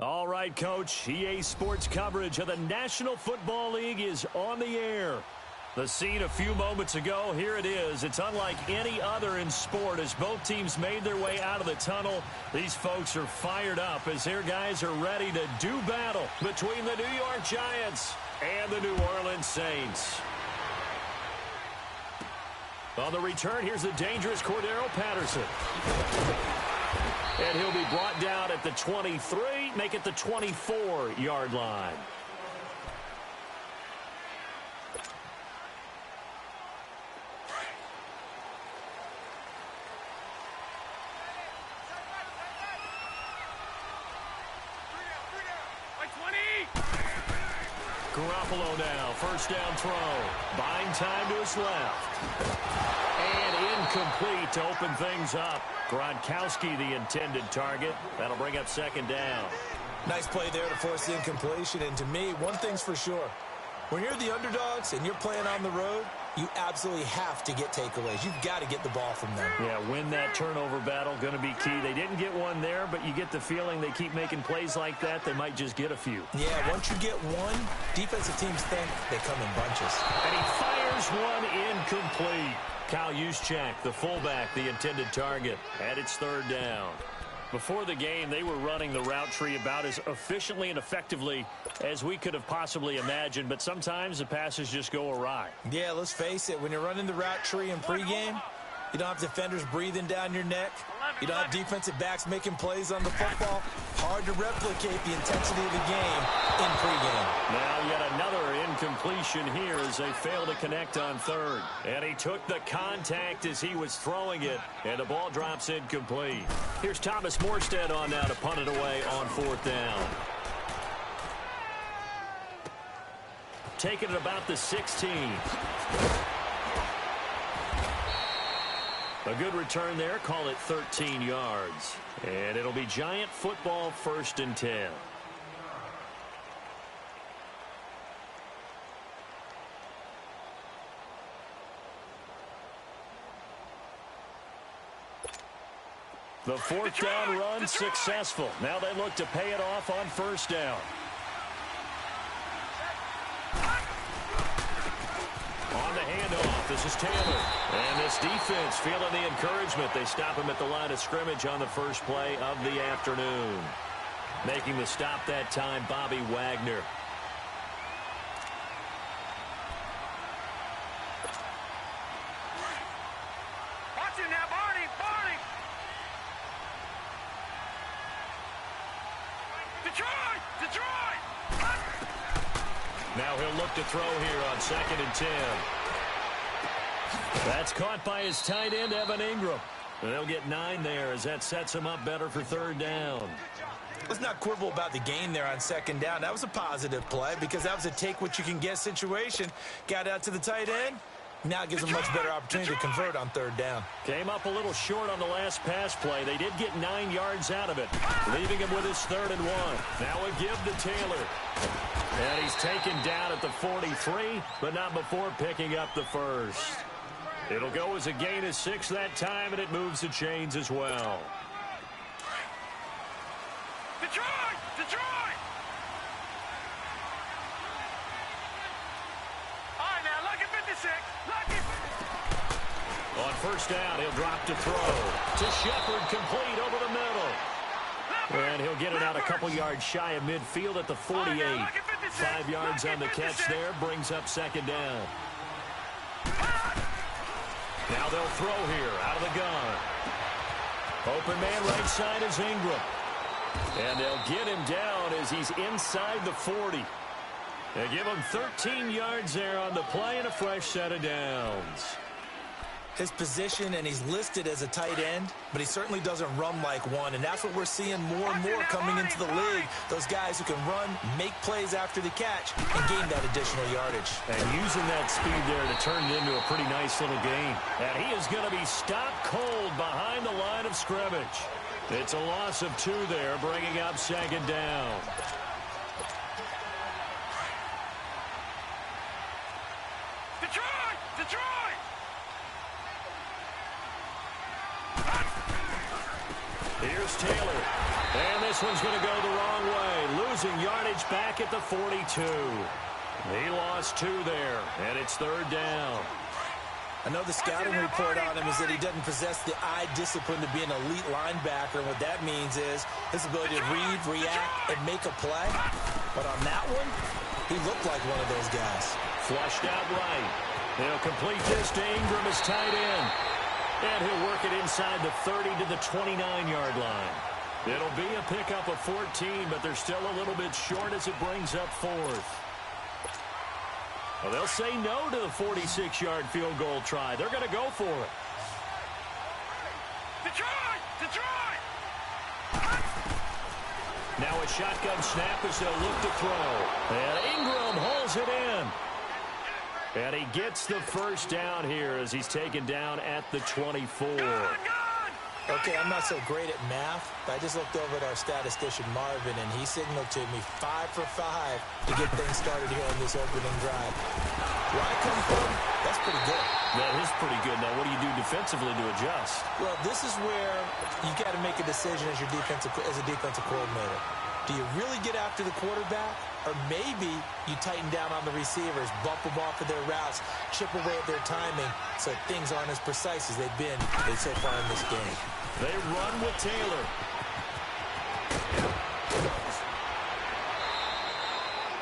All right, Coach. EA Sports coverage of the National Football League is on the air. The scene a few moments ago, here it is. It's unlike any other in sport as both teams made their way out of the tunnel. These folks are fired up as their guys are ready to do battle between the New York Giants and the New Orleans Saints. On the return, here's the dangerous Cordero Patterson. And he'll be brought down at the 23, make it the 24-yard line. Garoppolo now, first down throw. Buying time to his left. And incomplete to open things up. Gronkowski, the intended target. That'll bring up second down. Nice play there to force the incompletion. And to me, one thing's for sure. When you're the underdogs and you're playing on the road, you absolutely have to get takeaways. You've got to get the ball from them. Yeah, win that turnover battle, going to be key. They didn't get one there, but you get the feeling they keep making plays like that, they might just get a few. Yeah, once you get one, defensive teams think they come in bunches. And he fires one incomplete. Kyle Juszczyk, the fullback, the intended target, and it's third down. Before the game, they were running the route tree about as efficiently and effectively as we could have possibly imagined, but sometimes the passes just go awry. Yeah, let's face it, when you're running the route tree in pregame, you don't have defenders breathing down your neck. You don't have defensive backs making plays on the football. Hard to replicate the intensity of the game in pregame. Now yet another incompletion here as they fail to connect on third. And he took the contact as he was throwing it, and the ball drops incomplete. Here's Thomas Morstead on now to punt it away on fourth down. Taking it about the 16. A good return there, call it 13 yards. And it'll be Giant football, 1st and 10. The fourth down run successful. Now they look to pay it off on first down. On the handoff, this is Taylor. And this defense feeling the encouragement. They stop him at the line of scrimmage on the first play of the afternoon. Making the stop that time, Bobby Wagner. Watch it now, Barney! Detroit! Now he'll look to throw here on 2nd and 10. That's caught by his tight end, Evan Ingram. And they'll get 9 there as that sets him up better for third down. Let's not quibble about the gain there on second down. That was a positive play because that was a take-what-you-can-get situation. Got out to the tight end. Now it gives them a much better opportunity to convert on third down. Came up a little short on the last pass play. They did get 9 yards out of it, leaving him with his 3rd and 1. Now a give to Taylor. And he's taken down at the 43, but not before picking up the first. It'll go as a gain of 6 that time, and it moves the chains as well. Detroit! All right, now, look at 56. On first down, he'll drop to throw. To Shepard, complete over the middle. And he'll get it out a couple yards shy of midfield at the 48. 5 yards on the catch there, brings up second down. Now they'll throw here, out of the gun. Open man right side is Ingram. And they'll get him down as he's inside the 40. They give him 13 yards there on the play and a fresh set of downs. His position, and he's listed as a tight end, but he certainly doesn't run like one, and that's what we're seeing more and more coming into the league. Those guys who can run, make plays after the catch, and gain that additional yardage. And using that speed there to turn it into a pretty nice little gain. And he is going to be stopped cold behind the line of scrimmage. It's a loss of 2 there, bringing up second down. Here's Here's Taylor. And this one's going to go the wrong way. Losing yardage back at the 42. He lost 2 there, and it's 3rd down. I know the scouting report on him is that he doesn't possess the eye discipline to be an elite linebacker. And what that means is his ability to read, react, and make a play. But on that one, he looked like one of those guys. Flushed out right. He'll complete this to Ingram as tight end. And he'll work it inside the 30 to the 29-yard line. It'll be a pickup of 14, but they're still a little bit short as it brings up 4th. Well, they'll say no to the 46-yard field goal try. They're going to go for it. Detroit! Detroit! Now a shotgun snap as they'll look to throw. And Ingram holds it in. And he gets the first down here as he's taken down at the 24. Okay, I'm not so great at math, but I just looked over at our statistician, Marvin, and he signaled to me 5 for 5 to get things started here on this opening drive. Where I come from, that's pretty good. That is pretty good. Now, what do you do defensively to adjust? Well, this is where you got to make a decision as a defensive coordinator. Do you really get after the quarterback? Or maybe you tighten down on the receivers, bump them off of their routes, chip away at their timing so things aren't as precise as they've been so far in this game. They run with Taylor.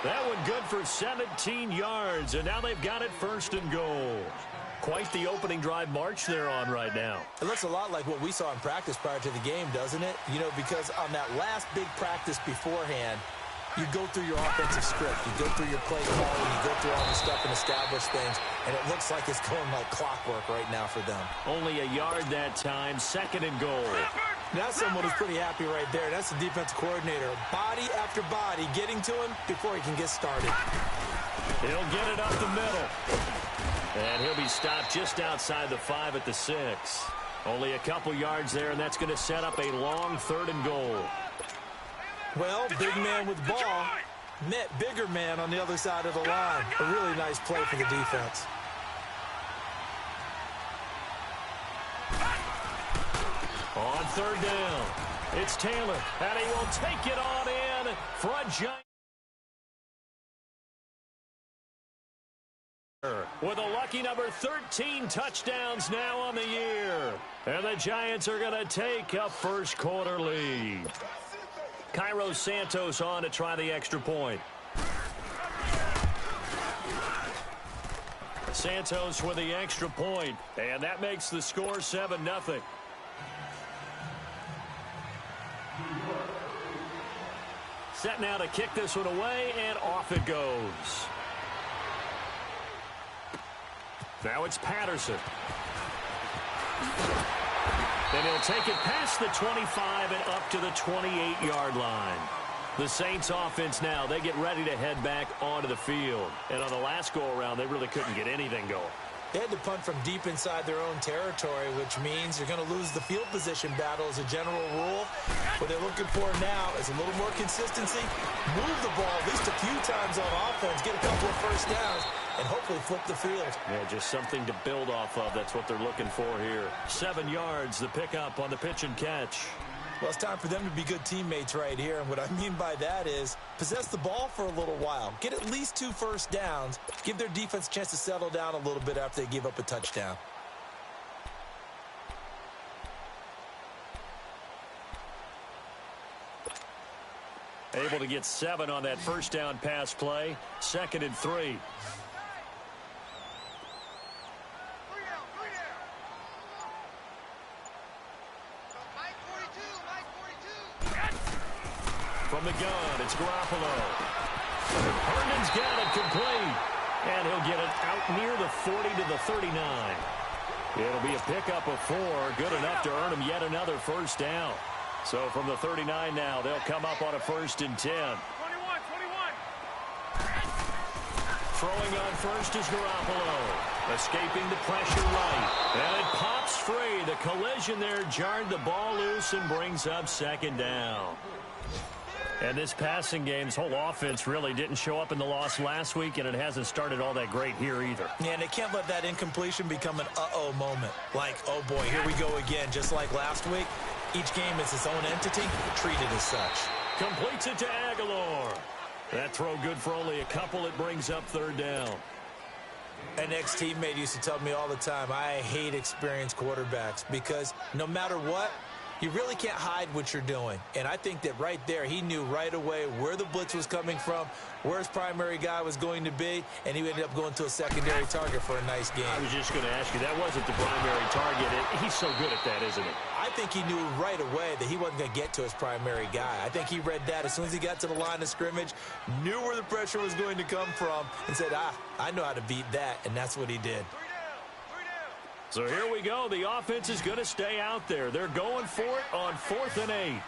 That one good for 17 yards, and now they've got it 1st and goal. Quite the opening drive march they're on right now. It looks a lot like what we saw in practice prior to the game, doesn't it? You know, because on that last big practice beforehand, you go through your offensive script, you go through your play calling, you go through all the stuff and establish things, and it looks like it's going like clockwork right now for them. Only a yard that time, 2nd and goal. Now someone who's pretty happy right there. That's the defensive coordinator. Body after body getting to him before he can get started. He'll get it up the middle. And he'll be stopped just outside the 5 at the 6. Only a couple yards there, and that's going to set up a long 3rd and goal. Well, big man with ball met bigger man on the other side of the line. A really nice play for the defense. On 3rd down, it's Taylor, and he will take it on in for a giant. With a lucky number 13 touchdowns now on the year. And the Giants are going to take a 1st quarter lead. Cairo Santos on to try the extra point. Santos with the extra point, and that makes the score 7-0. Set now to kick this one away, and off it goes. Now it's Patterson. And he'll take it past the 25 and up to the 28-yard line. The Saints offense now, they get ready to head back onto the field. And on the last go-around, they really couldn't get anything going. They had to punt from deep inside their own territory, which means you're going to lose the field position battle as a general rule. What they're looking for now is a little more consistency, move the ball at least a few times on offense, get a couple of first downs, and hopefully flip the field. Yeah, just something to build off of. That's what they're looking for here. 7 yards, the pickup on the pitch and catch. Well, it's time for them to be good teammates right here. And what I mean by that is possess the ball for a little while. Get at least 2 first downs. Give their defense a chance to settle down a little bit after they give up a touchdown. Able to get 7 on that first down pass play. 2nd and 3. From the gun, it's Garoppolo. Herndon's got it complete. And he'll get it out near the 40 to the 39. It'll be a pickup of 4. Good enough to earn him yet another first down. So from the 39 now, they'll come up on a 1st and 10. 21. Throwing on first is Garoppolo. Escaping the pressure right. And it pops free. The collision there jarred the ball loose and brings up 2nd down. And this passing game's whole offense really didn't show up in the loss last week, and it hasn't started all that great here either. Yeah, and they can't let that incompletion become an uh-oh moment. Like, oh boy, here we go again, just like last week. Each game is its own entity, treated as such. Completes it to Aguilar. That throw good for only a couple. It brings up third down. An ex-teammate used to tell me all the time, I hate experienced quarterbacks because no matter what, you really can't hide what you're doing. And I think that right there, he knew right away where the blitz was coming from, where his primary guy was going to be, and he ended up going to a secondary target for a nice game. I was just going to ask you, that wasn't the primary target. He's so good at that, isn't he? I think he knew right away that he wasn't going to get to his primary guy. I think he read that as soon as he got to the line of scrimmage, knew where the pressure was going to come from, and said, I know how to beat that, and that's what he did. So here we go. The offense is going to stay out there. They're going for it on 4th and 8. 13.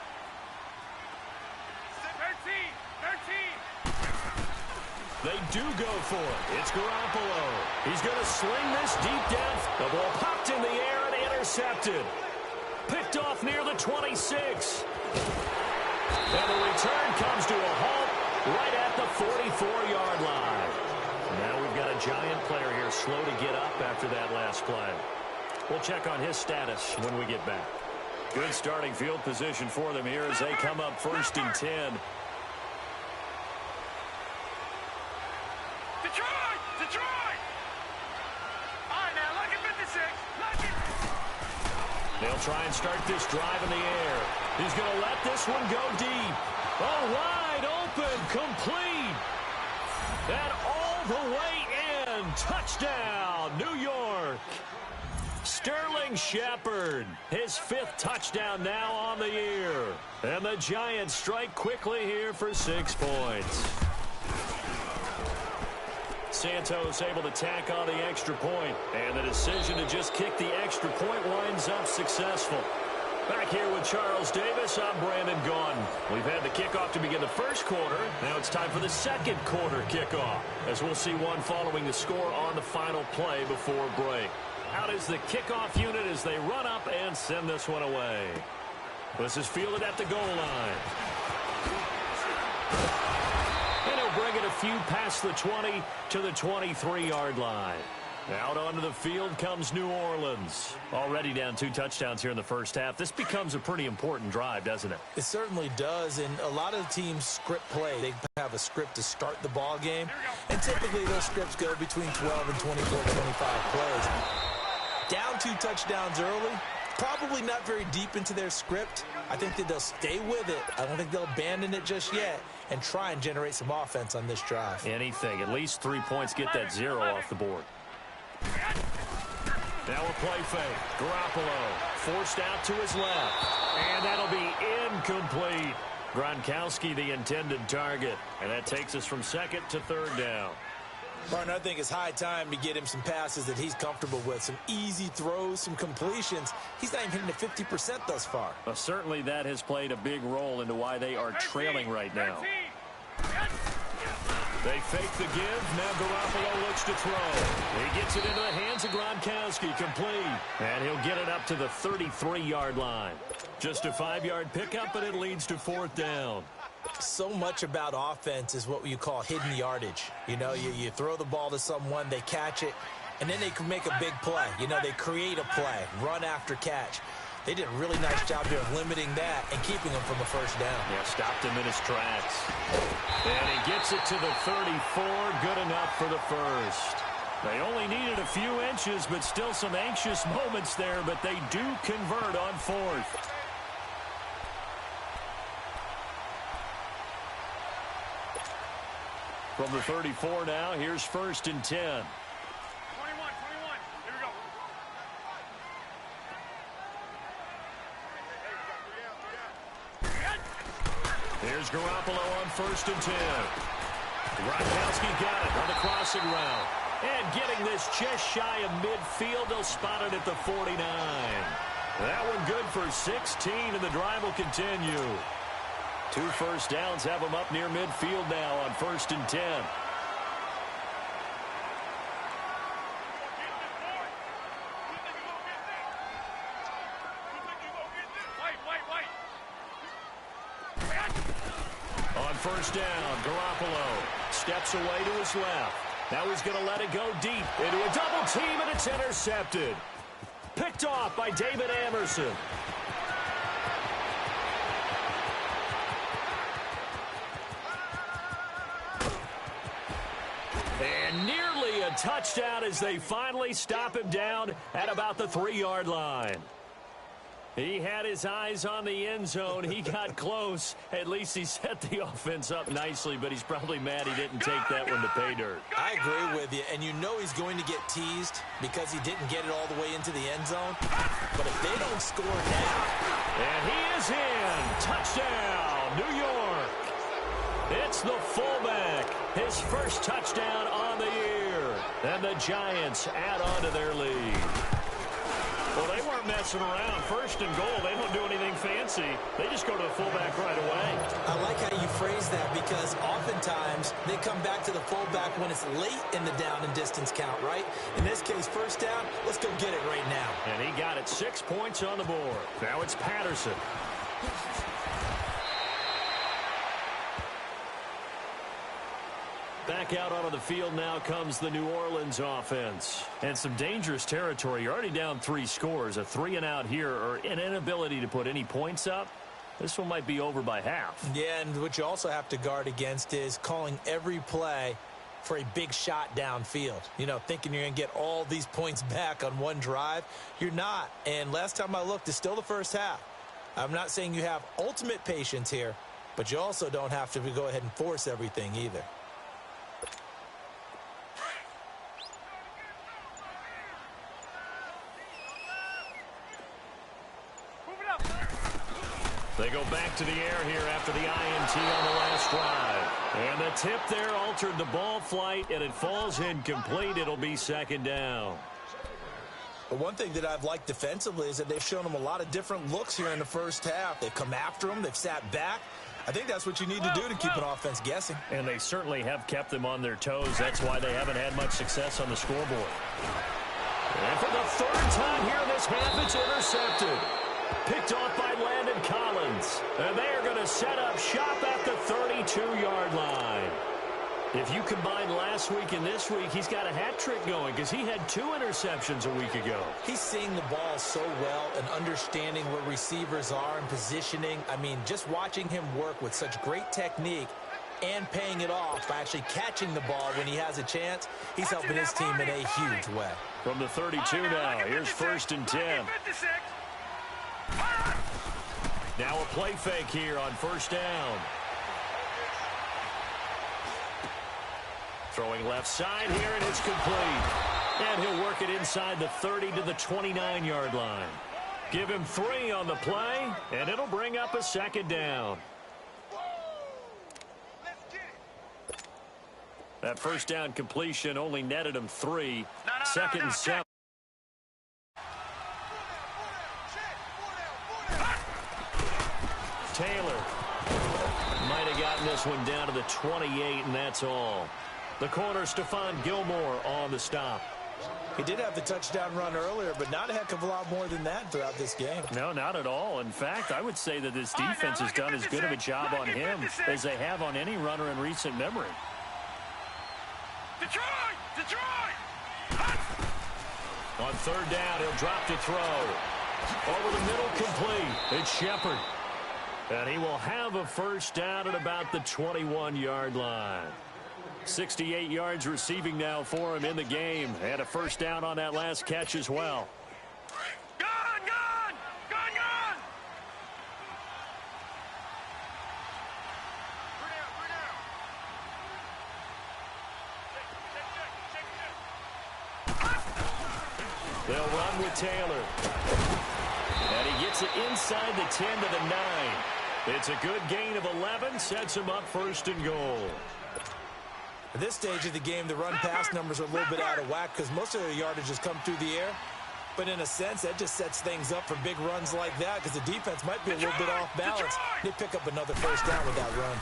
They do go for it. It's Garoppolo. He's going to sling this deep down. The ball popped in the air and intercepted. Picked off near the 26. And the return comes to a halt right at the 44-yard line. Now we've got a Giant player here slow to get up after that last play. We'll check on his status when we get back. Good starting field position for them here as they come up 1st and 10. Detroit! All right, now, look at 56. Look at... They'll try and start this drive in the air. He's going to let this one go deep. Oh, wide open, complete. And all the way in. Touchdown, New York. Sterling Shepard, his 5th touchdown now on the year. And the Giants strike quickly here for 6 points. Santos able to tack on the extra point, and the decision to just kick the extra point winds up successful. Back here with Charles Davis, I'm Brandon Gaudin. We've had the kickoff to begin the first quarter. Now it's time for the second quarter kickoff, as we'll see one following the score on the final play before break. Out is the kickoff unit as they run up and send this one away. This is fielded at the goal line. And he'll bring it a few past the 20 to the 23-yard line. Out onto the field comes New Orleans. Already down 2 touchdowns here in the first half. This becomes a pretty important drive, doesn't it? It certainly does, and a lot of teams script play. They have a script to start the ball game, and typically those scripts go between 12 and 24, 25 plays. Down 2 touchdowns early, probably not very deep into their script. I think that they'll stay with it. I don't think they'll abandon it just yet and try and generate some offense on this drive. Anything. At least 3 points, get that 0 off the board. Now a play fake. Garoppolo forced out to his left. And that'll be incomplete. Gronkowski the intended target. And that takes us from 2nd to 3rd down. Martin, I think it's high time to get him some passes that he's comfortable with. Some easy throws, some completions. He's not even hitting at 50% thus far. Well, certainly that has played a big role into why they are trailing right now. They fake the give. Now Garoppolo looks to throw. He gets it into the hands of Gronkowski. Complete. And he'll get it up to the 33-yard line. Just a 5-yard pickup, and it leads to 4th down. So much about offense is what you call hidden yardage. You know, you throw the ball to someone, they catch it, and then they can make a big play. You know, they create a play, run after catch. They did a really nice job here of limiting that and keeping him from the first down. Yeah, stopped him in his tracks. And he gets it to the 34. Good enough for the first. They only needed a few inches, but still some anxious moments there, but they do convert on 4th. From the 34 now, here's 1st and 10. 21. Here we go. Here's Garoppolo on 1st and 10. Gronkowski got it on the crossing route. And getting this just shy of midfield, they'll spot it at the 49. That one good for 16, and the drive will continue. 2 first downs have them up near midfield now on 1st and 10. On 1st down, Garoppolo steps away to his left. Now he's going to let it go deep into a double team, and it's intercepted. Picked off by David Amerson. And nearly a touchdown as they finally stop him down at about the 3-yard line. He had his eyes on the end zone. He got close. At least he set the offense up nicely, but he's probably mad he didn't take that one to pay dirt. I agree with you, and you know he's going to get teased because he didn't get it all the way into the end zone. But if they don't score now... And he is in. Touchdown, New York. It's the fullback. His first touchdown on the year. And the Giants add on to their lead. Well, they weren't messing around. First and goal, they don't do anything fancy. They just go to the fullback right away. I like how you phrase that because oftentimes they come back to the fullback when it's late in the down and distance count, right? In this case, first down, let's go get it right now. And he got it 6 points on the board. Now it's Patterson. Back out onto the field now comes the New Orleans offense. And some dangerous territory. You're already down 3 scores. A 3-and-out here or an inability to put any points up. This one might be over by half. Yeah, and what you also have to guard against is calling every play for a big shot downfield. You know, thinking you're going to get all these points back on one drive. You're not. And last time I looked, it's still the first half. I'm not saying you have ultimate patience here, but you also don't have to go ahead and force everything either. They go back to the air here after the INT on the last drive. And the tip there altered the ball flight, and it falls incomplete. It'll be second down. But one thing that I've liked defensively is that they've shown them a lot of different looks here in the first half. They've come after them. They've sat back. I think that's what you need to do to keep an offense guessing. And they certainly have kept them on their toes. That's why they haven't had much success on the scoreboard. And for the third time here in this half, it's intercepted. Picked off by Landon Collins. And they are going to set up shop at the 32-yard line. If you combine last week and this week, he's got a hat trick going because he had 2 interceptions a week ago. He's seeing the ball so well and understanding where receivers are and positioning. I mean, just watching him work with such great technique and paying it off by actually catching the ball when he has a chance, he's helping his team in a huge way. From the 32 now, here's 1st and 10. Now a play fake here on first down. Throwing left side here, and it's complete. And he'll work it inside the 30 to the 29-yard line. Give him 3 on the play, and it'll bring up a second down. That first down completion only netted him 3. Second and 7. Taylor might have gotten this one down to the 28, and that's all. The corner, Stephon Gilmore, on the stop. He did have the touchdown run earlier, but not a heck of a lot more than that throughout this game. No, not at all. In fact, I would say that this defense has done as good of a job on him as they have on any runner in recent memory. Detroit! On third down, he'll drop to throw. Over the middle, complete. It's Shepard. And he will have a first down at about the 21-yard line. 68 yards receiving now for him in the game. And a first down on that last catch as well. Gone! They'll run with Taylor. And he gets it inside the 10 to the 9. It's a good gain of 11. Sets him up 1st and goal. At this stage of the game, the run-pass numbers are a little bit out of whack because most of their yardage has come through the air. But in a sense, that just sets things up for big runs like that because the defense might be a little bit off balance. They pick up another first down with that run.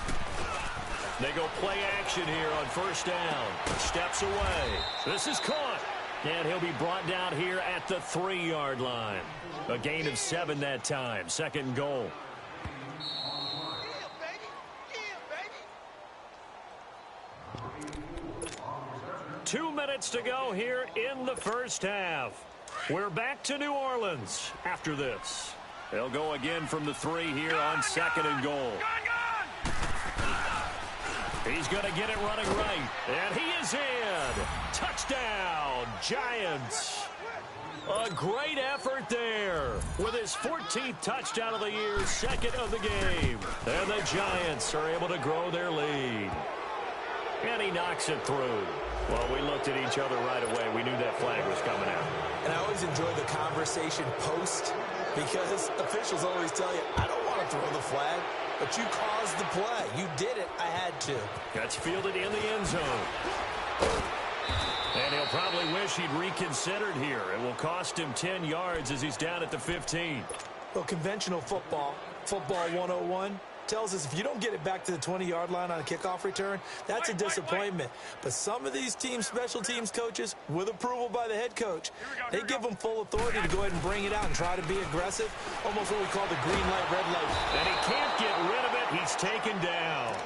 They go play action here on first down. Steps away. This is caught. And he'll be brought down here at the 3-yard line. A gain of 7 that time. 2nd and goal. 2 minutes to go here in the first half. We're back to New Orleans after this. They'll go again from the 3 here on 2nd and goal. He's going to get it running right. And he is in. Touchdown, Giants. A great effort there with his 14th touchdown of the year, second of the game. And the Giants are able to grow their lead. And he knocks it through. Well, we looked at each other right away. We knew that flag was coming out. And I always enjoy the conversation post because officials always tell you, I don't want to throw the flag, but you caused the play. You did it. I had to. That's fielded in the end zone. And he'll probably wish he'd reconsidered here. It will cost him 10 yards as he's down at the 15. Well, conventional football 101, tells us if you don't get it back to the 20-yard line on a kickoff return, that's a disappointment. But some of these special teams coaches, with approval by the head coach, they give them full authority to go ahead and bring it out and try to be aggressive, almost what we call the green light, red light. And he can't get rid of it. He's taken down.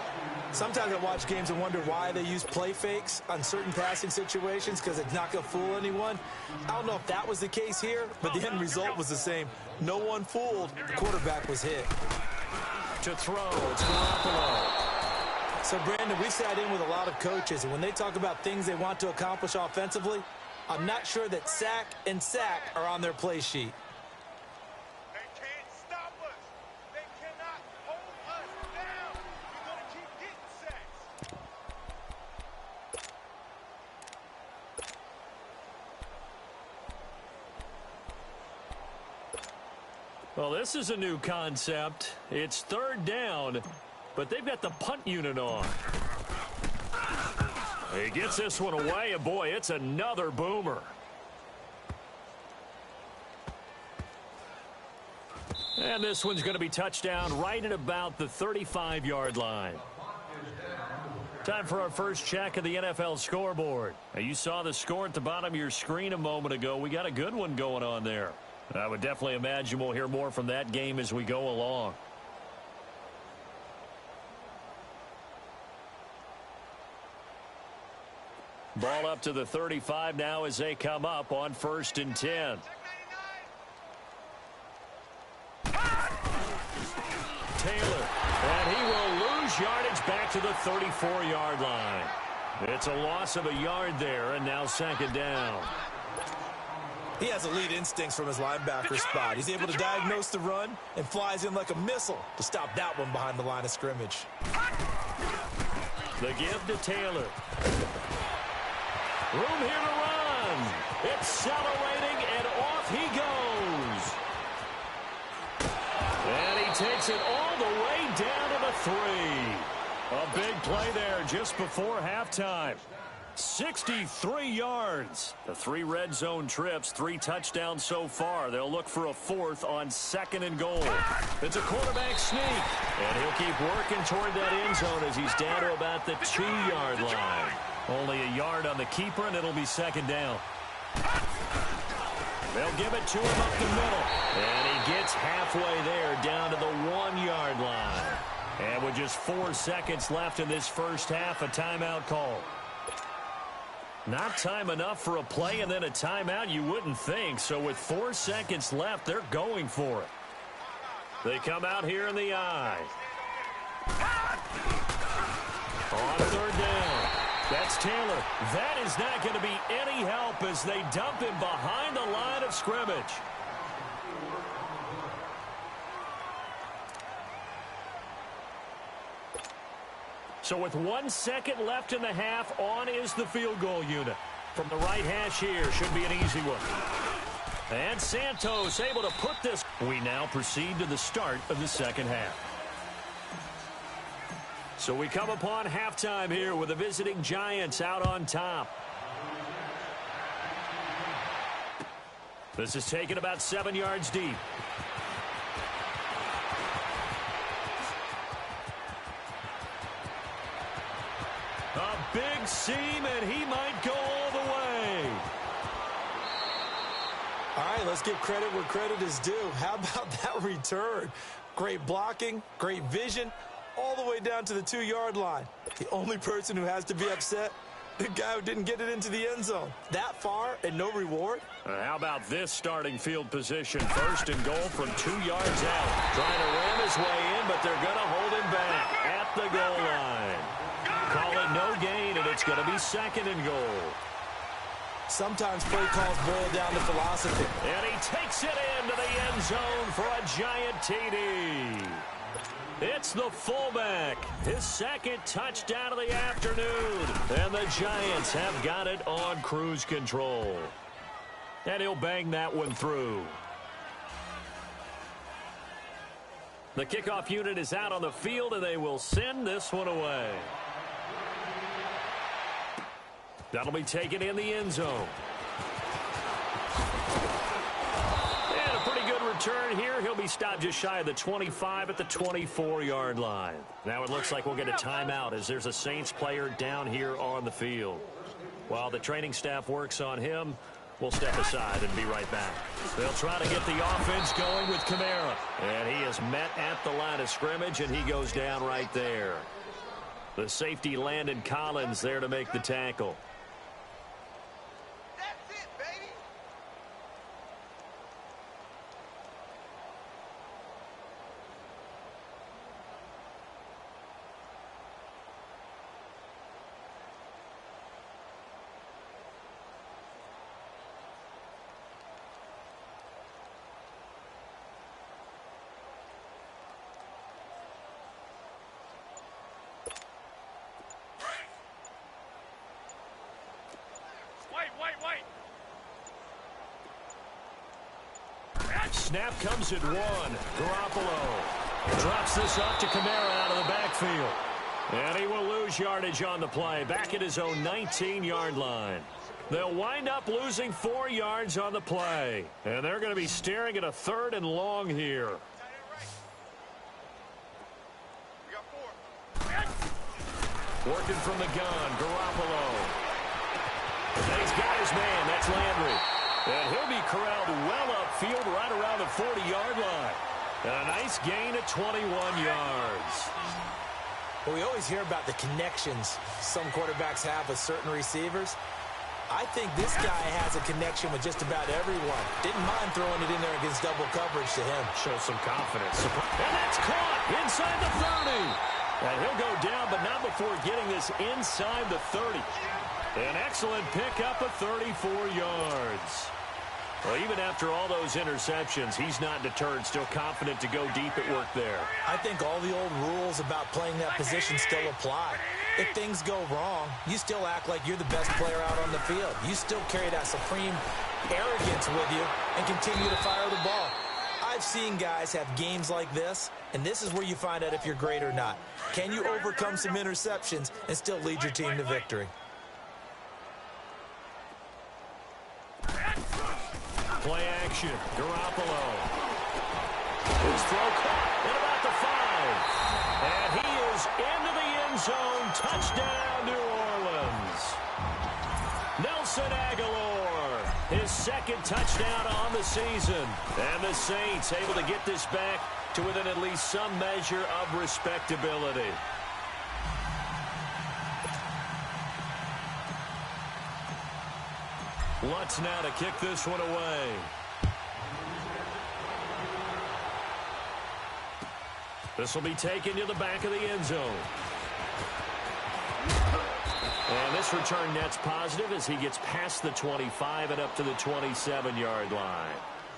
Sometimes I watch games and wonder why they use play fakes on certain passing situations because it's not going to fool anyone. I don't know if that was the case here, but the end result was the same. No one fooled. The quarterback was hit. To throw, it's Garoppolo. So, Brandon, we sat in with a lot of coaches, and when they talk about things they want to accomplish offensively, I'm not sure that sack and sack are on their play sheet. They can't stop us. They cannot hold us down. We're going to keep getting sacks. Well, this is a new concept. It's third down, but they've got the punt unit on. He gets this one away, and boy, it's another boomer. And this one's going to be touchdown right at about the 35-yard line. Time for our first check of the NFL scoreboard. Now, you saw the score at the bottom of your screen a moment ago. We got a good one going on there. I would definitely imagine we'll hear more from that game as we go along. Ball up to the 35 now as they come up on 1st and 10. Taylor, and he will lose yardage back to the 34-yard line. It's a loss of a yard there, and now 2nd down. He has elite instincts from his linebacker spot. He's able to diagnose the run and flies in like a missile to stop that one behind the line of scrimmage. The give to Taylor. Room here to run. Accelerating, and off he goes. And he takes it all the way down to the 3. A big play there just before halftime. 63 yards. The 3 red zone trips, 3 touchdowns so far. They'll look for a 4th on 2nd and goal. It's a quarterback sneak, and he'll keep working toward that end zone as he's down to about the 2-yard line. Only a yard on the keeper, and it'll be 2nd down. They'll give it to him up the middle, and he gets halfway there down to the 1-yard line. And with just 4 seconds left in this first half, a timeout call. Not time enough for a play and then a timeout, you wouldn't think. So with 4 seconds left, they're going for it. They come out here in the I. On 3rd down. That's Taylor. That is not going to be any help as they dump him behind the line of scrimmage. So with 1 second left in the half, on is the field goal unit. From the right hash here, should be an easy one. And Santos able to put this. We now proceed to the start of the second half. So we come upon halftime here with the visiting Giants out on top. This is taken about 7 yards deep. A big seam, and he might go all the way. All right, let's give credit where credit is due. How about that return? Great blocking, great vision, all the way down to the 2-yard line. The only person who has to be upset, the guy who didn't get it into the end zone. That far and no reward? How about this starting field position? 1st and goal from 2 yards out. Trying to ram his way in, but they're going to hold him back at the goal line. Call it no gain, and it's going to be 2nd and goal. Sometimes play calls boil down to philosophy. And he takes it into the end zone for a giant TD. It's the fullback, his second touchdown of the afternoon. And the Giants have got it on cruise control. And he'll bang that one through. The kickoff unit is out on the field, and they will send this one away. That'll be taken in the end zone. And a pretty good return here. He'll be stopped just shy of the 25 at the 24-yard line. Now it looks like we'll get a timeout as there's a Saints player down here on the field. While the training staff works on him, we'll step aside and be right back. They'll try to get the offense going with Kamara. And he is met at the line of scrimmage, and he goes down right there. The safety Landon Collins there to make the tackle. That's it, baby. Wait. Snap comes at one. Garoppolo drops this off to Kamara out of the backfield. And he will lose yardage on the play, back at his own 19-yard line. They'll wind up losing 4 yards on the play. And they're going to be staring at a 3rd and long here. We got 4. Working from the gun, Garoppolo. And he's got his man, that's Landry. And he'll be corralled well upfield right around the 40-yard line. And a nice gain of 21 yards. Well, we always hear about the connections some quarterbacks have with certain receivers. I think this guy has a connection with just about everyone. Didn't mind throwing it in there against double coverage to him. Shows some confidence. And that's caught inside the 30. And he'll go down, but not before getting this inside the 30. An excellent pickup of 34 yards. Well, even after all those interceptions, he's not deterred, still confident to go deep at work there. I think all the old rules about playing that position still apply. If things go wrong, you still act like you're the best player out on the field. You still carry that supreme arrogance with you and continue to fire the ball. I've seen guys have games like this, and this is where you find out if you're great or not. Can you overcome some interceptions and still lead your team to victory? Play action. Garoppolo. His throw caught at about the 5. And he is into the end zone. Touchdown, New Orleans. Nelson Aguilar, his second touchdown on the season. And the Saints able to get this back to within at least some measure of respectability. Lutz now to kick this one away. This will be taken to the back of the end zone. And this return net's positive as he gets past the 25 and up to the 27-yard line.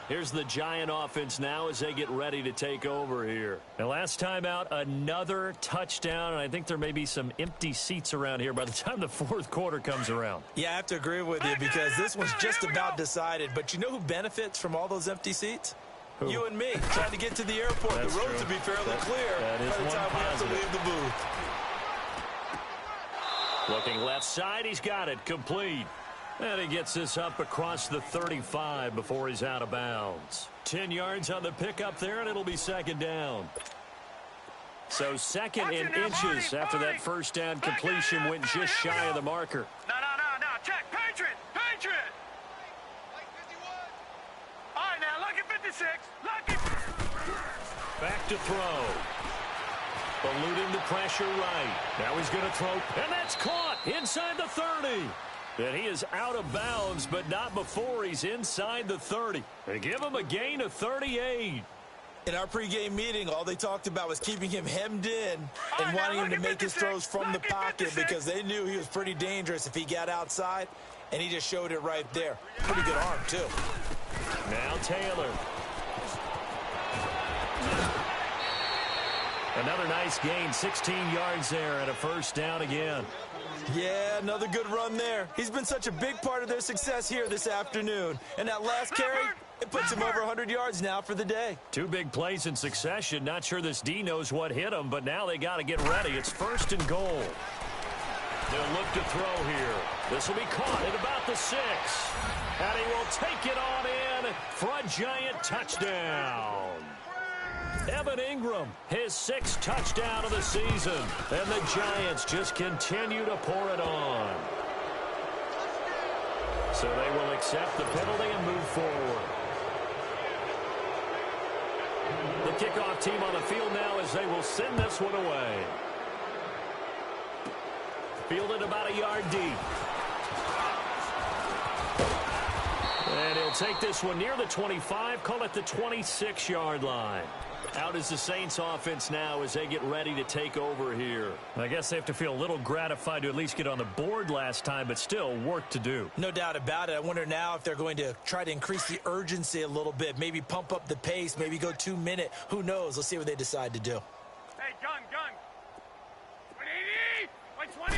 Here's the Giant offense now as they get ready to take over here. And last time out, another touchdown, and I think there may be some empty seats around here by the time the 4th quarter comes around. Yeah, I have to agree with you because this one's just about decided. But you know who benefits from all those empty seats? Who? You and me, trying to get to the airport. That's the roads true. will be fairly clear that is by the one time we have to positive. leave the booth. Looking left side, he's got it complete. And he gets this up across the 35 before he's out of bounds. 10 yards on the pickup there, and it'll be second down. So second in inches after that first down completion went just shy of the marker. No. Check. Patriot. Like 51. All right, now, look at 56. Look at... Back to throw. Eluding the pressure right. Now he's going to throw, and that's caught inside the 30. And he is out of bounds, but not before he's inside the 30. They give him a gain of 38. In our pregame meeting, all they talked about was keeping him hemmed in and wanting him to make his throws from the pocket because they knew he was pretty dangerous if he got outside. And he just showed it right there. Pretty good arm, too. Now Taylor. Another nice gain, 16 yards there and a first down again. Yeah, another good run there. He's been such a big part of their success here this afternoon. And that last carry, it puts him over 100 yards now for the day. 2 big plays in succession. Not sure this D knows what hit him, but now they got to get ready. It's first and goal. They'll look to throw here. This will be caught at about the 6. And he will take it on in for a giant touchdown. Evan Ingram, his 6th touchdown of the season. And the Giants just continue to pour it on. So they will accept the penalty and move forward. The kickoff team on the field now as they will send this one away. Fielded about a yard deep. And he'll take this one near the 25, call it the 26-yard line. Out is the Saints offense now as they get ready to take over here. I guess they have to feel a little gratified to at least get on the board last time, but still work to do. No doubt about it. I wonder now if they're going to try to increase the urgency a little bit, maybe pump up the pace, maybe go 2-minute. Who knows? Let's see what they decide to do. Hey, gun. 180, 120.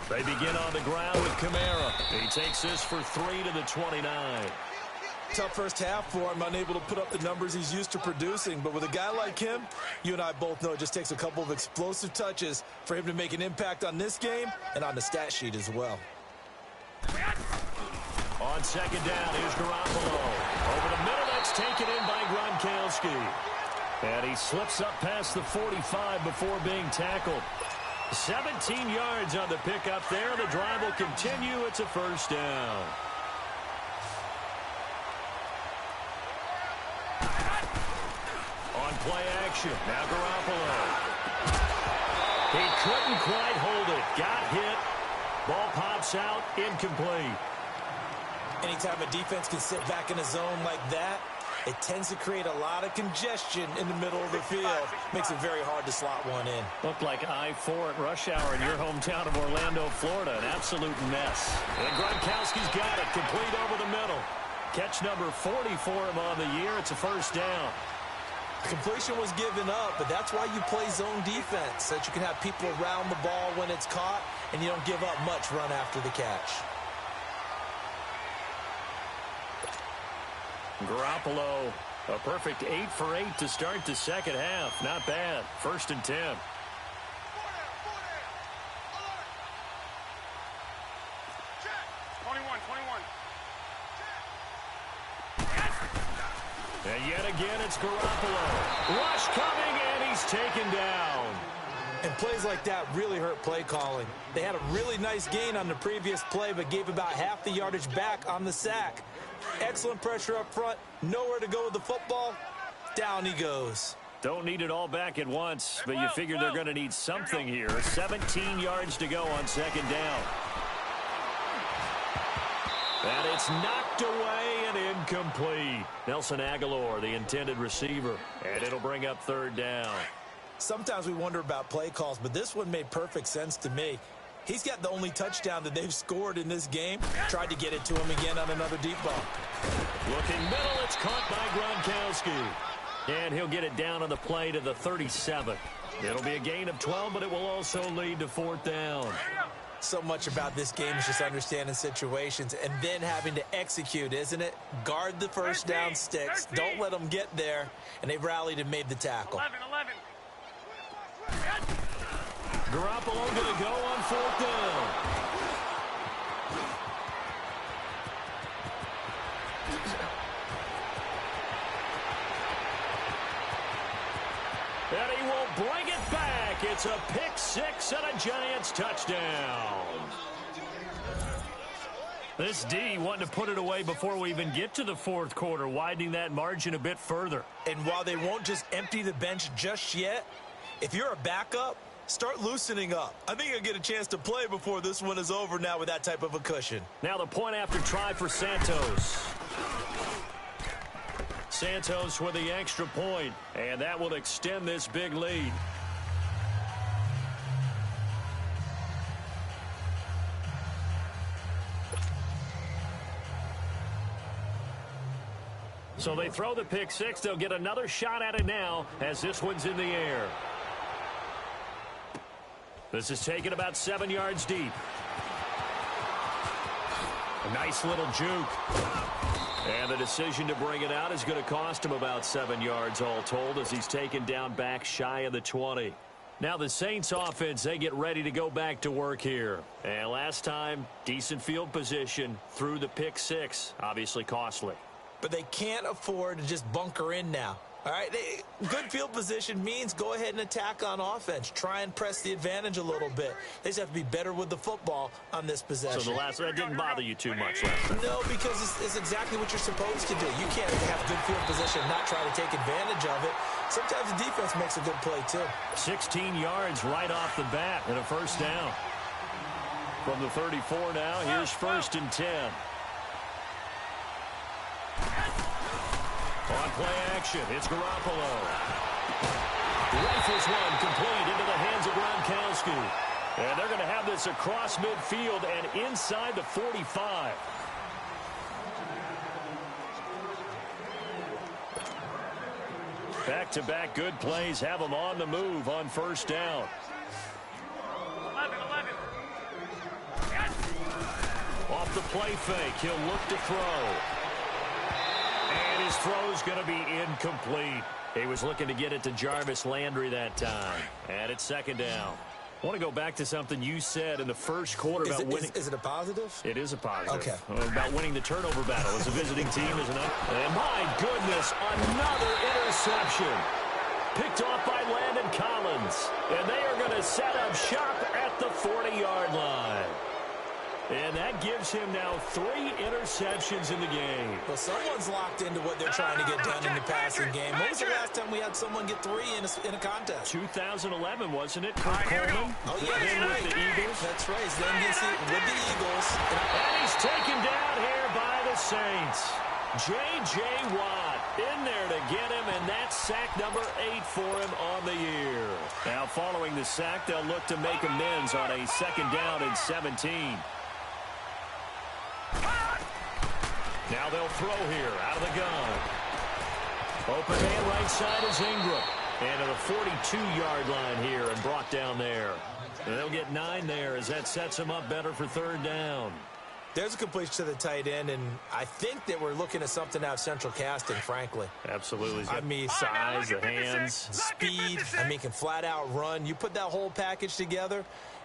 They begin on the ground with Kamara. He takes this for 3 to the 29. Tough first half for him, unable to put up the numbers he's used to producing. But with a guy like him, you and I both know it just takes a couple of explosive touches for him to make an impact on this game and on the stat sheet as well. On second down, here's Garoppolo. Over the middle, that's taken in by Gronkowski. And he slips up past the 45 before being tackled. 17 yards on the pickup there. The drive will continue. It's a first down. On play action, now Garoppolo. He couldn't quite hold it. Got hit. Ball pops out, incomplete. Anytime a defense can sit back in a zone like that, it tends to create a lot of congestion in the middle of the field. Makes it very hard to slot one in. Looked like I-4 at rush hour in your hometown of Orlando, Florida. An absolute mess. And Gronkowski's got it, complete over the middle. Catch number 40 for him on the year. It's a first down. Completion was given up, but that's why you play zone defense, so that you can have people around the ball when it's caught, and you don't give up much run after the catch. Garoppolo, a perfect 8 for 8 to start the second half. Not bad. First and 10. And yet again, it's Garoppolo. Rush coming, and he's taken down. And plays like that really hurt play calling. They had a really nice gain on the previous play, but gave about half the yardage back on the sack. Excellent pressure up front. Nowhere to go with the football. Down he goes. Don't need it all back at once, but you figure they're going to need something here. 17 yards to go on second down. And it's knocked away and incomplete. Nelson Aguilar, the intended receiver. And it'll bring up third down. Sometimes we wonder about play calls, but this one made perfect sense to me. He's got the only touchdown that they've scored in this game. Tried to get it to him again on another deep ball. Looking middle, it's caught by Gronkowski. And he'll get it down on the play to the 37. It'll be a gain of 12, but it will also lead to fourth down. So much about this game is just understanding situations and then having to execute, isn't it? Guard the first down sticks. Don't let them get there. And they rallied and made the tackle. 11. Garoppolo going to go on fourth down. And he will bring it back. It's a pick six and a Giants touchdown. This D wanting to put it away before we even get to the fourth quarter, widening that margin a bit further. And while they won't just empty the bench just yet, if you're a backup, start loosening up. I think you'll get a chance to play before this one is over now with that type of a cushion. Now the point after try for Santos. Santos with the extra point, and that will extend this big lead. So they throw the pick six. They'll get another shot at it now as this one's in the air. This is taken about 7 yards deep. A nice little juke. And the decision to bring it out is going to cost him about 7 yards all told as he's taken down back shy of the 20. Now the Saints offense, they get ready to go back to work here. And last time, decent field position through the pick six. Obviously costly. But they can't afford to just bunker in now. All right, good field position means go ahead and attack on offense. Try and press the advantage a little bit. They just have to be better with the football on this possession. So the last that didn't bother you too much last time? No, because it's exactly what you're supposed to do. You can't have good field position and not try to take advantage of it. Sometimes the defense makes a good play, too. 16 yards right off the bat and a first down. From the 34 now, here's 1st and 10. On play action, it's Garoppolo. Rifles one complete into the hands of Gronkowski. And they're going to have this across midfield and inside the 45. Back-to-back good plays have them on the move on first down. 11. Off the play fake, he'll look to throw. And his throw's going to be incomplete. He was looking to get it to Jarvis Landry that time. And it's 2nd down. I want to go back to something you said in the first quarter about winning. Is it a positive? It is a positive. Okay. About winning the turnover battle as a visiting team, isn't it? And my goodness, another interception. Picked off by Landon Collins. And they are going to set up shop at the 40-yard line. And that gives him now 3 interceptions in the game. Well, someone's locked into what they're trying to get done in the passing game. When was the last time we had someone get 3 in a contest? 2011, wasn't it? Kurt Coleman? Oh, yeah, Then with the Eagles. That's right. Then gets it with the Eagles. And he's taken down here by the Saints. J.J. Watt in there to get him, and that's sack number 8 for him on the year. Now, following the sack, they'll look to make amends on a 2nd down and 17. Now they'll throw here out of the gun. Open man right side is Ingram. And to the 42-yard line here and brought down there. And they'll get 9 there as that sets them up better for 3rd down. There's a completion to the tight end, and I think that we're looking at something out of central casting, frankly. Absolutely. I mean, size, the hands, speed. I mean, can flat out run. You put that whole package together,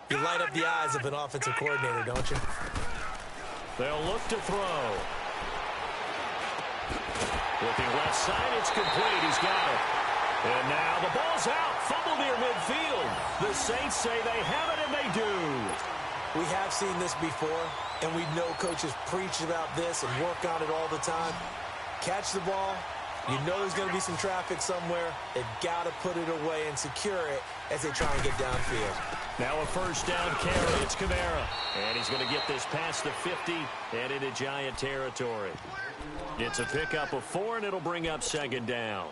you light up the eyes of an offensive coordinator, don't you? They'll look to throw. Looking left side, it's complete. He's got it. And now the ball's out. Fumble near midfield. The Saints say they have it, and they do. We have seen this before, and we know coaches preach about this and work on it all the time. Catch the ball. You know there's going to be some traffic somewhere. They've got to put it away and secure it as they try and get downfield. Now a 1st down carry. It's Kamara. And he's going to get this past the 50 and into Giant territory. It's a pickup of 4, and it'll bring up 2nd down.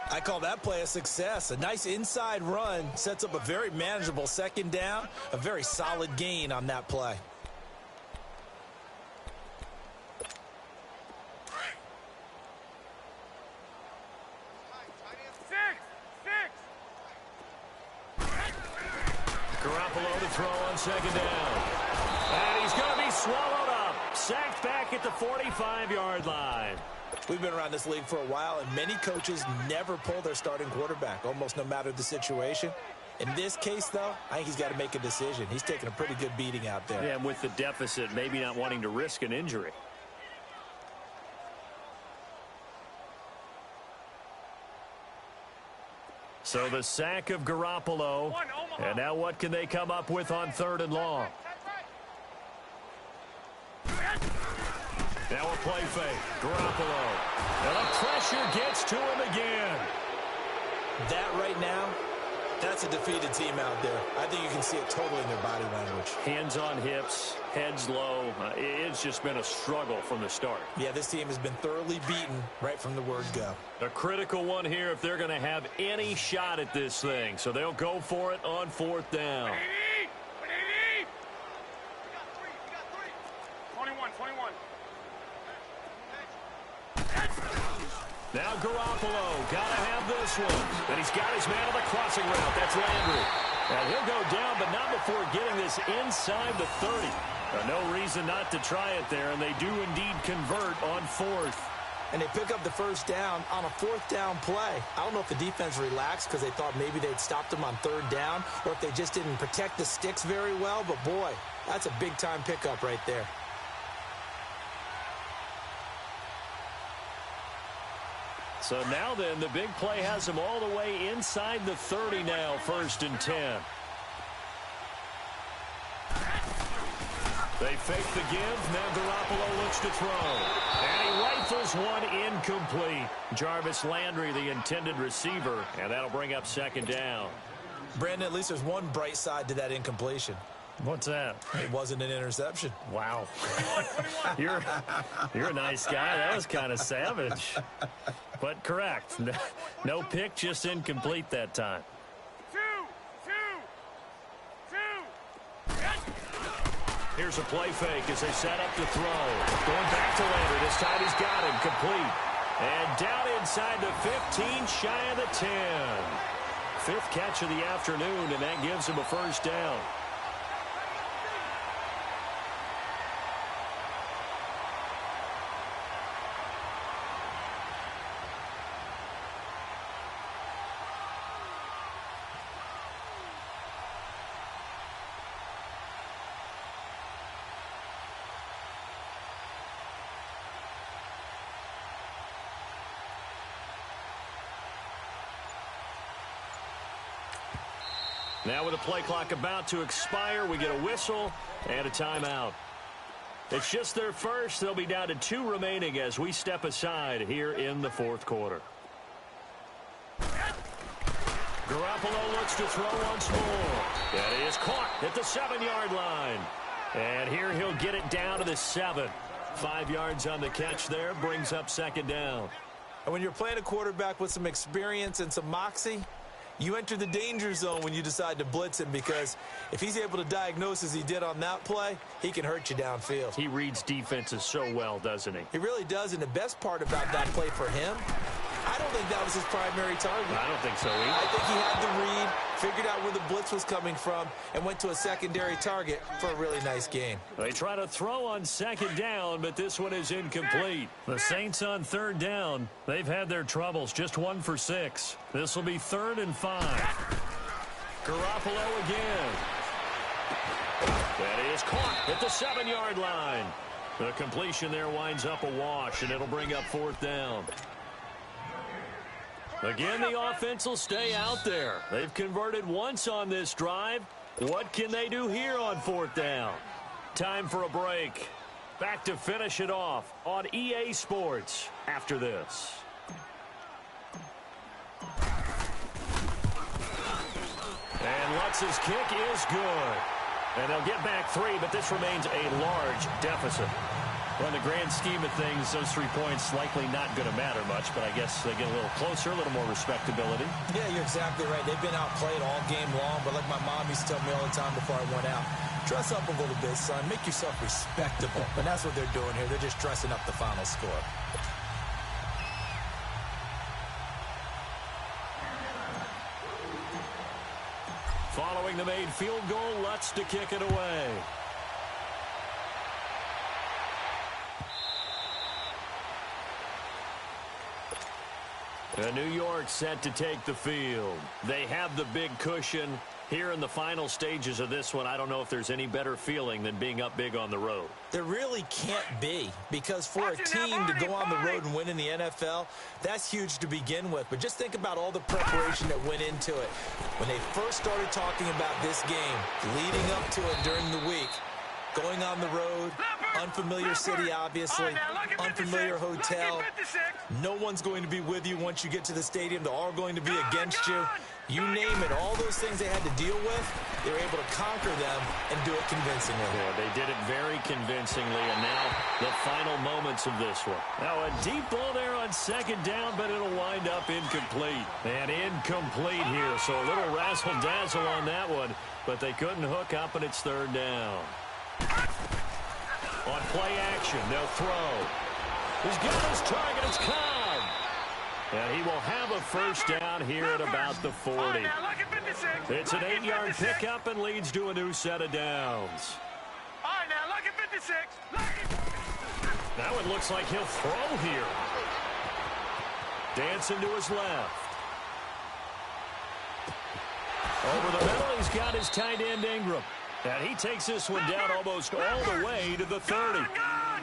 I call that play a success. A nice inside run sets up a very manageable 2nd down. A very solid gain on that play. Garoppolo to throw on 2nd down. And he's going to be swallowed up. Sacked back at the 45-yard line. We've been around this league for a while, and many coaches never pull their starting quarterback, almost no matter the situation. In this case, though, I think he's got to make a decision. He's taking a pretty good beating out there. Yeah, and with the deficit, maybe not wanting to risk an injury. So the sack of Garoppolo. And now what can they come up with on 3rd and long? Now a play fake. Garoppolo. And the pressure gets to him again. That right now, that's a defeated team out there. I think you can see it totally in their body language. Hands on hips, heads low. It's just been a struggle from the start. Yeah, this team has been thoroughly beaten right from the word go. A critical one here if they're going to have any shot at this thing. So they'll go for it on 4th down. 21. Now Garoppolo, gotta have this one. And he's got his man on the crossing route. That's Landry. And he'll go down, but not before getting this inside the 30. No reason not to try it there, and they do indeed convert on fourth. And they pick up the first down on a fourth down play. I don't know if the defense relaxed because they thought maybe they'd stopped them on third down, or if they just didn't protect the sticks very well. But, boy, that's a big-time pickup right there. So now then, the big play has them all the way inside the 30 now, 1st and 10. They fake the give. Now Garoppolo looks to throw. And he rifles one incomplete. Jarvis Landry, the intended receiver, and that'll bring up 2nd down. Brandon, at least there's one bright side to that incompletion. What's that? It wasn't an interception. Wow. You're a nice guy. That was kind of savage. But correct. No pick, just incomplete that time. Here's a play fake as they set up to throw. Going back to Landry. This time he's got him. Complete. And down inside the 15, shy of the 10. 5th catch of the afternoon, and that gives him a 1st down. Now with the play clock about to expire, we get a whistle and a timeout. It's just their first. They'll be down to 2 remaining as we step aside here in the 4th quarter. Garoppolo looks to throw once more. That is caught at the 7-yard line. And here he'll get it down to the 7. 5 yards on the catch there, brings up 2nd down. And when you're playing a quarterback with some experience and some moxie, you enter the danger zone when you decide to blitz him, because if he's able to diagnose as he did on that play, he can hurt you downfield. He reads defenses so well, doesn't he? He really does, and the best part about that play for him, I don't think that was his primary target. I don't think so either. I think he had the read, figured out where the blitz was coming from, and went to a secondary target for a really nice gain. They try to throw on 2nd down, but this one is incomplete. The Saints on 3rd down. They've had their troubles, just 1 for 6. This will be 3rd and 5. Garoppolo again. That is caught at the 7-yard line. The completion there winds up a wash, and it'll bring up 4th down. Again, the offense will stay out there. They've converted once on this drive. What can they do here on 4th down? Time for a break. Back to finish it off on EA Sports after this. And Lutz's kick is good. And they'll get back 3, but this remains a large deficit. Well, in the grand scheme of things, those 3 points likely not going to matter much, but I guess they get a little closer, a little more respectability. Yeah, you're exactly right. They've been outplayed all game long, but like my mom used to tell me all the time before I went out, dress up a little bit, son. Make yourself respectable. And that's what they're doing here. They're just dressing up the final score. Following the made field goal, Lutz to kick it away. New York set to take the field. They have the big cushion. Here in the final stages of this one, I don't know if there's any better feeling than being up big on the road. There really can't be, because for a team to go on the road and win in the NFL, that's huge to begin with. But just think about all the preparation that went into it. When they first started talking about this game, leading up to it during the week, going on the road, unfamiliar city, obviously, unfamiliar hotel. No one's going to be with you once you get to the stadium. They're all going to be against you. You name it, all those things they had to deal with, they were able to conquer them and do it convincingly. Yeah, they did it very convincingly, and now the final moments of this one. Now a deep ball there on 2nd down, but it'll wind up incomplete. And incomplete here, so a little razzle-dazzle on that one, but they couldn't hook up, and it's 3rd down. On play action, they'll throw. He's got his target, it's Cobb. And he will have a first down here at about the 40. It's an 8-yard pickup and leads to a new set of downs. All right, now, look at 56. Now it looks like he'll throw here. Dancing to his left. Over the middle, he's got his tight end Ingram. And he takes this one down almost all the way to the 30.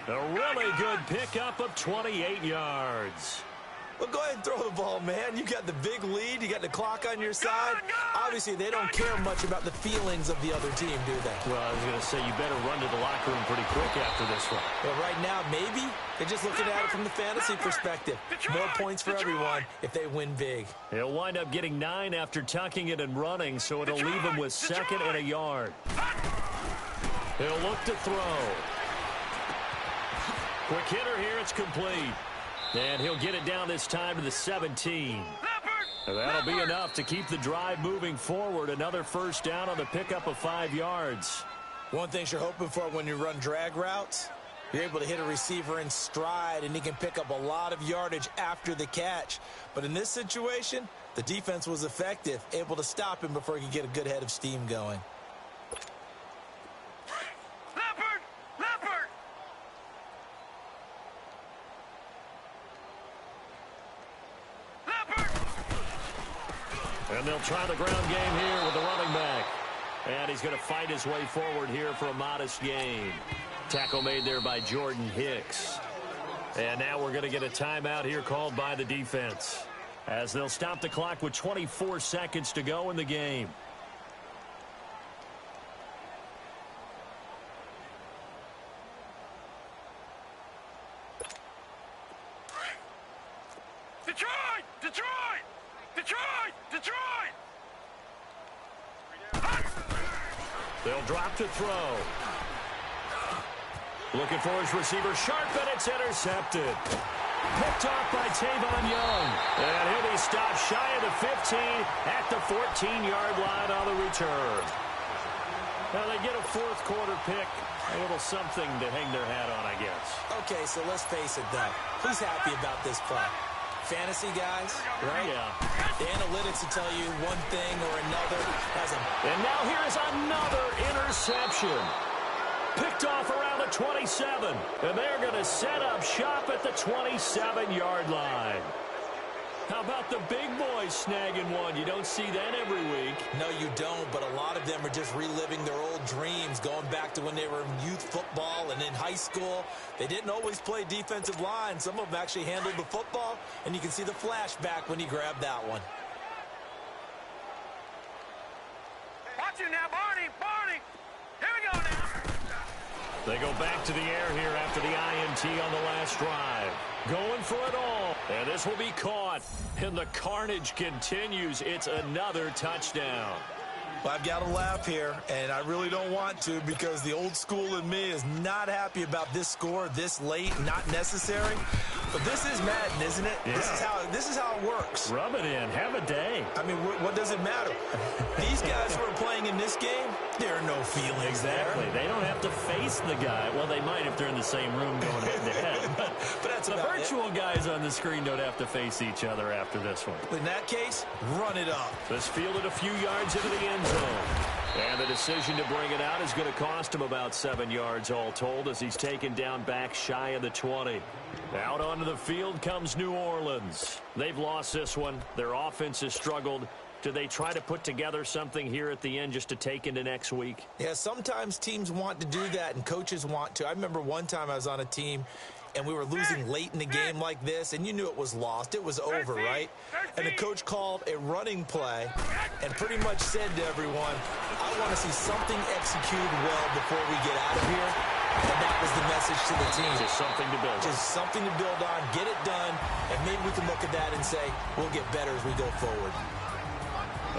A really good pickup of 28 yards. Well, go ahead and throw the ball, man. You got the big lead. You got the clock on your side. Obviously, they don't care much about the feelings of the other team, do they? Well, I was going to say, you better run to the locker room pretty quick after this one. Well, right now, maybe they're just looking at it from the fantasy perspective. More points for everyone if they win big. He'll wind up getting 9 after tucking it and running, so it'll leave him with 2nd and a yard. He'll look to throw. Quick hitter here, it's complete. And he'll get it down this time to the 17. That'll be enough to keep the drive moving forward. Another first down on the pickup of 5 yards. One thing you're hoping for when you run drag routes, you're able to hit a receiver in stride, and he can pick up a lot of yardage after the catch. But in this situation, the defense was effective, able to stop him before he could get a good head of steam going. And they'll try the ground game here with the running back. And he's going to fight his way forward here for a modest gain. Tackle made there by Jordan Hicks. And now we're going to get a timeout here called by the defense, as they'll stop the clock with 24 seconds to go in the game. Detroit! Detroit! Detroit! Detroit! They'll drop to throw. Looking for his receiver sharp, and it's intercepted. Picked off by Tavon Young. And he'll be stopped shy of the 15 at the 14-yard line on the return. Now they get a fourth quarter pick. A little something to hang their hat on, I guess. Okay, so let's face it, though. Who's happy about this play? Fantasy guys, right? Yeah. The analytics will tell you one thing or another. And now here is another interception. Picked off around the 27. And they're going to set up shop at the 27-yard line. How about the big boys snagging one? You don't see that every week. No, you don't, but a lot of them are just reliving their old dreams, going back to when they were in youth football and in high school. They didn't always play defensive line. Some of them actually handled the football, and you can see the flashback when he grabbed that one. Watch it now, Barney! Barney! Here we go now! They go back to the air here after the INT on the last drive. Going for it all. And this will be caught. And the carnage continues. It's another touchdown. Well, I've got to laugh here, and I really don't want to, because the old school in me is not happy about this score this late, not necessary. But this is Madden, isn't it? Yeah. This is how it works. Rub it in. Have a day. I mean, what does it matter? These guys who are playing in this game, there are no feelings Exactly. there. They don't have to face the guy. Well, they might if they're in the same room going head to head. But that's the about virtual guys on the screen don't have to face each other after this one. In that case, run it up. This fielded a few yards into the end zone. And the decision to bring it out is going to cost him about 7 yards all told, as he's taken down back shy of the 20. Out onto the field comes New Orleans. They've lost this one. Their offense has struggled. Do they try to put together something here at the end just to take into next week? Yeah, sometimes teams want to do that and coaches want to. I remember one time I was on a team and we were losing late in the game like this, and you knew it was lost. It was over, right? And the coach called a running play and pretty much said to everyone, I want to see something executed well before we get out of here. And that was the message to the team. Just something to build on. Just something to build on, get it done, and maybe we can look at that and say, we'll get better as we go forward.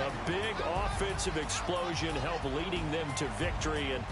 A big offensive explosion helped leading them to victory, and